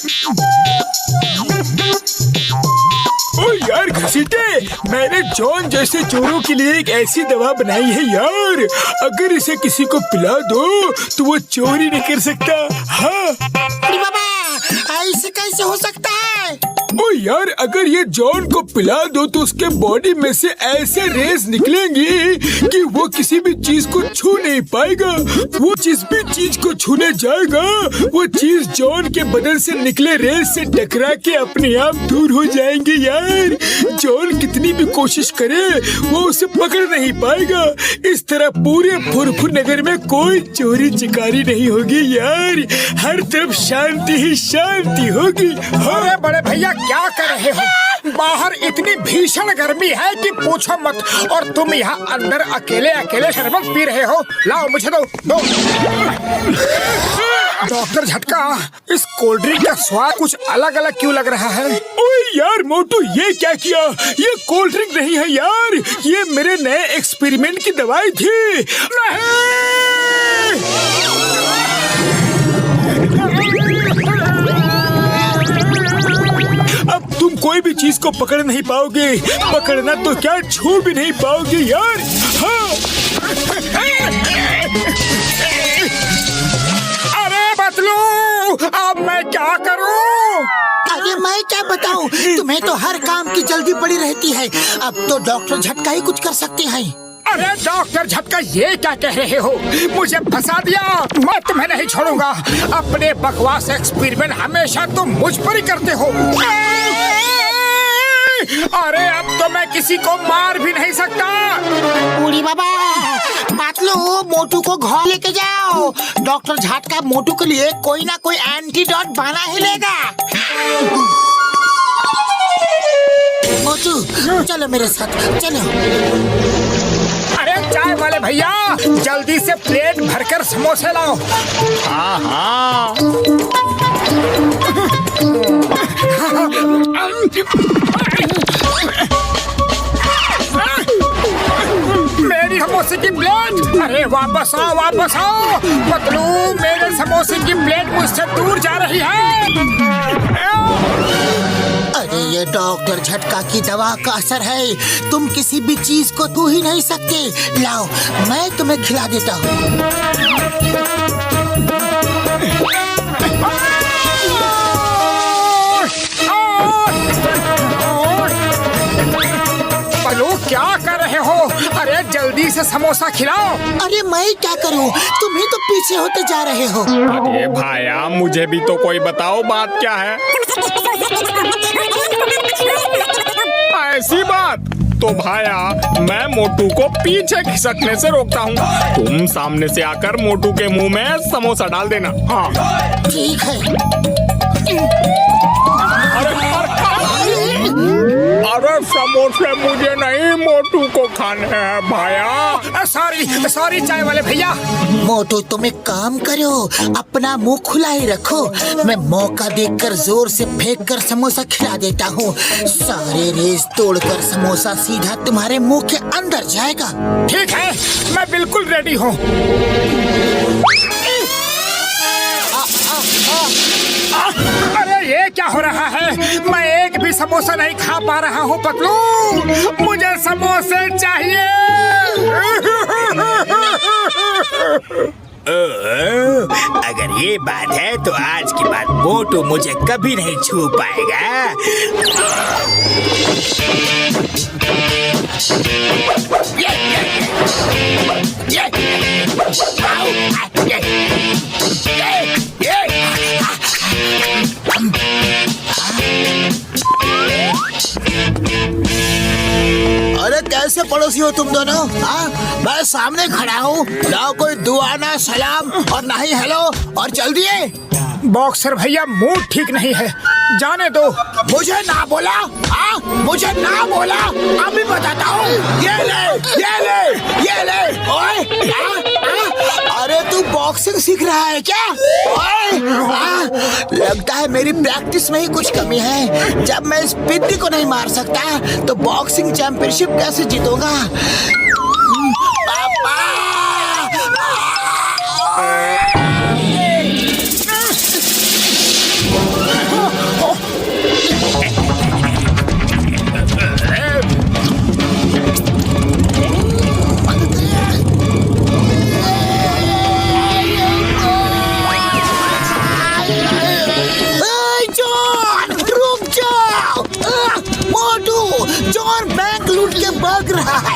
ओ यार घसीटे, मैंने जॉन जैसे चोरों के लिए एक ऐसी दवा बनाई है यार, अगर इसे किसी को पिला दो तो वो चोरी नहीं कर सकता। हाँ बाबा, ऐसे कैसे हो सकता है? ओ यार, अगर ये जॉन को पिला दो तो उसके बॉडी में से ऐसे रेस निकलेंगी कि वो किसी भी चीज को छू नहीं पाएगा। वो जिस भी चीज को छूने जाएगा वो चीज जॉन के बदन से निकले रेस से टकरा के अपने आप दूर हो जाएंगे यार। जॉन कितनी भी कोशिश करे वो उसे पकड़ नहीं पाएगा। इस तरह पूरे फुरफुर नगर में कोई चोरी चिकारी नहीं होगी यार, हर तरफ शांति ही शांति होगी। अरे बड़े भैया, क्या कर रहे हो? बाहर इतनी भीषण गर्मी है कि पूछो मत, और तुम यहाँ अंदर अकेले अकेले शरबत पी रहे हो। लाओ मुझे दो। डॉक्टर झटका, इस कोल्ड ड्रिंक का स्वाद कुछ अलग अलग क्यों लग रहा है? ओए यार मोटू, ये क्या किया? ये कोल्ड ड्रिंक नहीं है यार, ये मेरे नए एक्सपेरिमेंट की दवाई थी। अब तुम कोई भी चीज को पकड़ नहीं पाओगे, पकड़ना तो क्या छू भी नहीं पाओगे यार। हाँ। अरे बतलू, अब मैं क्या करूं? अरे मैं क्या बताऊं, तुम्हें तो हर काम की जल्दी पड़ी रहती है। अब तो डॉक्टर झटका ही कुछ कर सकते हैं। अरे डॉक्टर झटका, ये क्या कह रहे हो? मुझे फंसा दिया, मैं तुम्हें नहीं छोड़ूंगा। अपने बकवास एक्सपेरिमेंट हमेशा तुम मुझ पर ही करते हो। अरे अब तो मैं किसी को मार भी नहीं सकता। बूढ़ी बाबा, बातलो, मोटू को घर लेके जाओ। डॉक्टर झटका मोटू के लिए कोई ना कोई एंटीडोट बना ही लेगा। मोटू चलो मेरे साथ, चलो। अरे चाय वाले भैया, जल्दी से प्लेट भरकर समोसे लाओ। हाँ हाँ। मेरी समोसे की प्लेट, अरे वापस आओ वापस आओ। पतलू, मेरे समोसे की प्लेट मुझसे दूर जा रही है। अरे ये डॉक्टर झटका की दवा का असर है, तुम किसी भी चीज को छू ही नहीं सकते। लाओ, मैं तुम्हें खिला देता हूँ। पलू, क्या कर रहे हो? अरे जल्दी से समोसा खिलाओ। अरे मैं क्या करूँ, तुम ही तो पीछे होते जा रहे हो। अरे भाया, मुझे भी तो कोई बताओ, बात क्या है? ऐसी बात तो भाया, मैं मोटू को पीछे खिसकने से रोकता हूँ, तुम सामने से आकर मोटू के मुंह में समोसा डाल देना। हाँ ठीक है। अरे समोसे मुझे नहीं, मोटू को खाने हैं भाया। सॉरी चाय वाले भैया। मोटू, तुम एक काम करो, अपना मुंह खुला ही रखो। मैं मौका देखकर जोर से फेंक कर समोसा खिला देता हूँ। सारे रेस तोड़कर समोसा सीधा तुम्हारे मुंह के अंदर जाएगा। ठीक है, मैं बिल्कुल रेडी हूँ। अरे ये क्या हो रहा है? मैं एक भी समोसा नहीं खा पा रहा हूँ पतलू, मुझे समोसे चाहिए। अगर ये बात है तो आज के बाद मोटू मुझे कभी नहीं छू पाएगा। अरे कैसे पड़ोसी हो तुम दोनों? हाँ, मैं सामने खड़ा हूँ, ना कोई दुआ ना सलाम और ना ही हेलो, और चल दिए। बॉक्सर भैया, मूड ठीक नहीं है, जाने दो। मुझे ना बोला? हाँ, मुझे ना बोला? अभी बताता हूँ। ये ले। ओए, अरे तू बॉक्सिंग सीख रहा है क्या? ओए, लगता है मेरी प्रैक्टिस में ही कुछ कमी है। जब मैं इस पिद्दी को नहीं मार सकता तो बॉक्सिंग चैंपियनशिप कैसे जीतूंगा? पापा!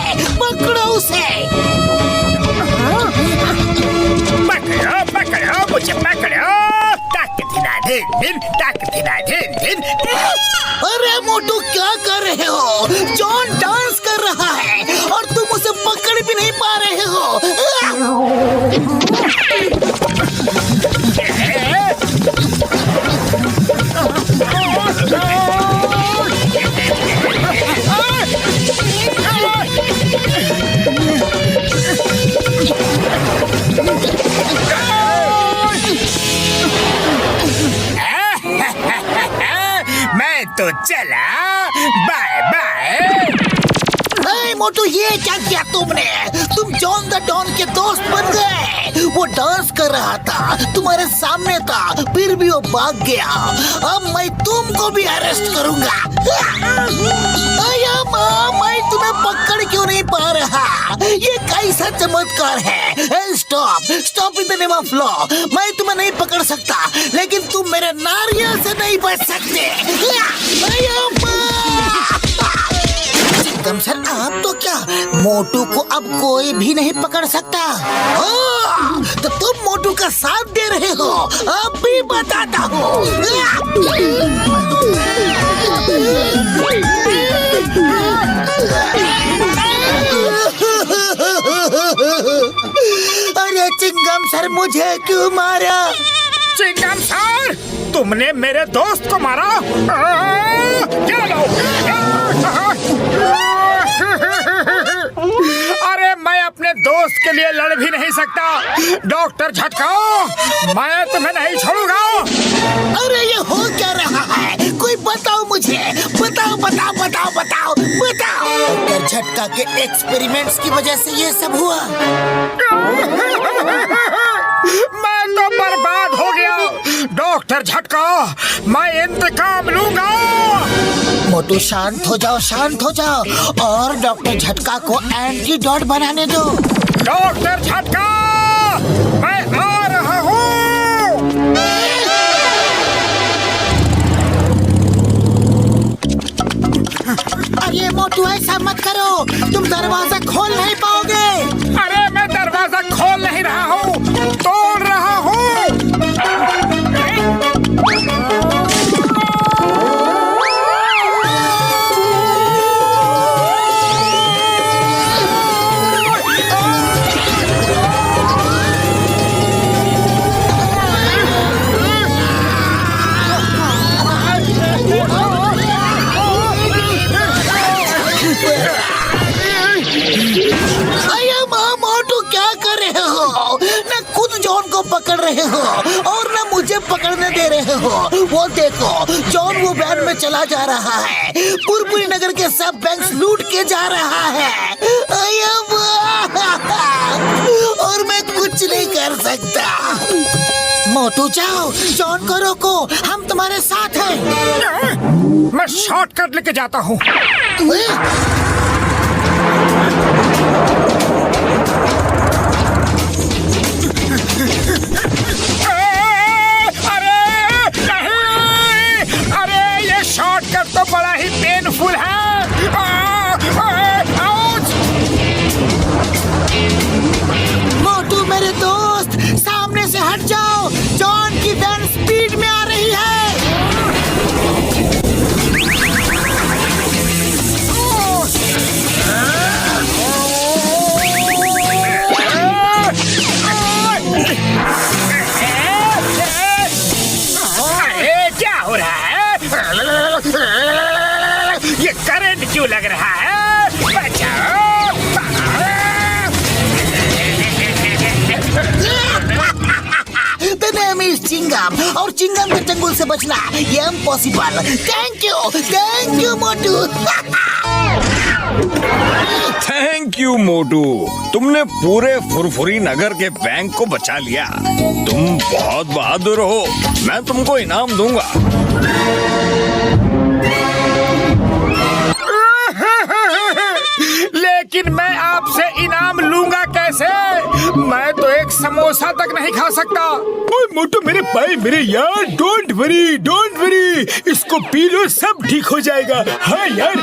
है, पकड़ो उसे। पकड़ो पकड़ो मुझे पकड़ो। अरे मोटू क्या कर रहे हो? जॉन डांस कर रहा है और तुम उसे पकड़ भी नहीं पा रहे हो। मैं तो चला, बाय बाय। मोटू ये क्या किया तुमने? तुम जॉन द डॉन के दोस्त बन गए। वो डांस कर रहा था, तुम्हारे सामने था, फिर भी वो भाग गया। अब मैं तुमको भी अरेस्ट करूंगा। मैं तुम्हें पकड़ क्यों नहीं पा रहा? ये कैसा चमत्कार है? Stop in the name of law. मैं तुम्हें नहीं पकड़ सकता, लेकिन तुम मेरे नारियल से नहीं बच सकते। चिंगम सर, आप तो क्या, मोटू को अब कोई भी नहीं पकड़ सकता। तो तुम मोटू का साथ दे रहे हो? अब भी बताता हूँ। अरे चिंगम सर, मुझे क्यों मारा? चिंगम सर, तुमने मेरे दोस्त को मारा? क्या लो? अरे मैं अपने दोस्त के लिए लड़ भी नहीं सकता। डॉक्टर झटका, मैं तुम्हें नहीं छोड़ूंगा। अरे ये हो क्या रहा है? कोई बताओ मुझे, बताओ बताओ बताओ बताओ बताओ। डॉक्टर झटका के एक्सपेरिमेंट्स की वजह से ये सब हुआ। मैं तो बर्बाद हो गया। डॉक्टर झटका, मैं इंतकाम लूंगा। मोटू शांत हो जाओ, शांत हो जाओ, और डॉक्टर झटका को एंटीडोट बनाने दो। डॉक्टर झटका, मैं आ रहा हूँ। अरे मोटू, ऐसा मत करो, तुम दरवाजा खोल नहीं पाओगे। अरे मैं दरवाजा खोल नहीं रहा हूँ, तोड़ रहा हूँ। पकड़ रहे हो और ना मुझे पकड़ने दे रहे हो। वो देखो, जॉन वो वैन में चला जा रहा है, पुरपुरी नगर के सब बैंक लूट के जा रहा है। और मैं कुछ नहीं कर सकता। मोटू, जाओ, जॉन को रोको, हम तुम्हारे साथ हैं। मैं शॉर्टकट लेके जाता हूँ। शॉर्टकट तो बड़ा ही पेनफुल है। मोटू मेरे दोस्त, सामने से हट जाओ, जॉन की वैन स्पीड में आ रही है। क्या हो रहा है? ये करंट क्यों लग रहा है? बचाओ! The name is चिंगम, और चिंगम के चंगुल से बचना ये impossible. Thank you Motu. Thank you Motu, तुमने पूरे फुरफुरी नगर के बैंक को बचा लिया। तुम बहुत बहादुर हो, मैं तुमको इनाम दूंगा। लेकिन मैं आपसे इनाम लूंगा कैसे? मैं तो एक समोसा तक नहीं खा सकता। ओए मोटू मेरे भाई, मेरे यार, डोंट वरी, इसको पी लो, सब ठीक हो जाएगा। हाँ यार।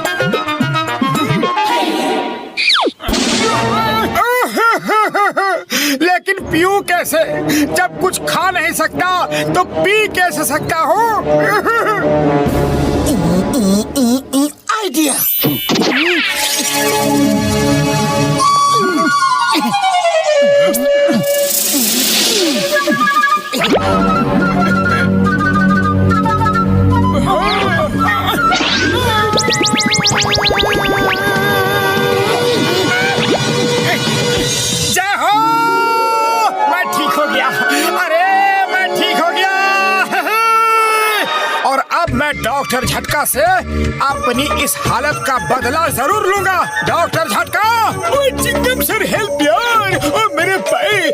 पीऊं कैसे? जब कुछ खा नहीं सकता तो पी कैसे सकता हूँ? आइडिया। जय हो! मैं ठीक हो गया। अरे मैं ठीक हो गया। और अब मैं डॉक्टर झटका से अपनी इस हालत का बदला जरूर लूंगा। डॉक्टर झटका! चिंगम सर हेल्प यार, और मेरे भाई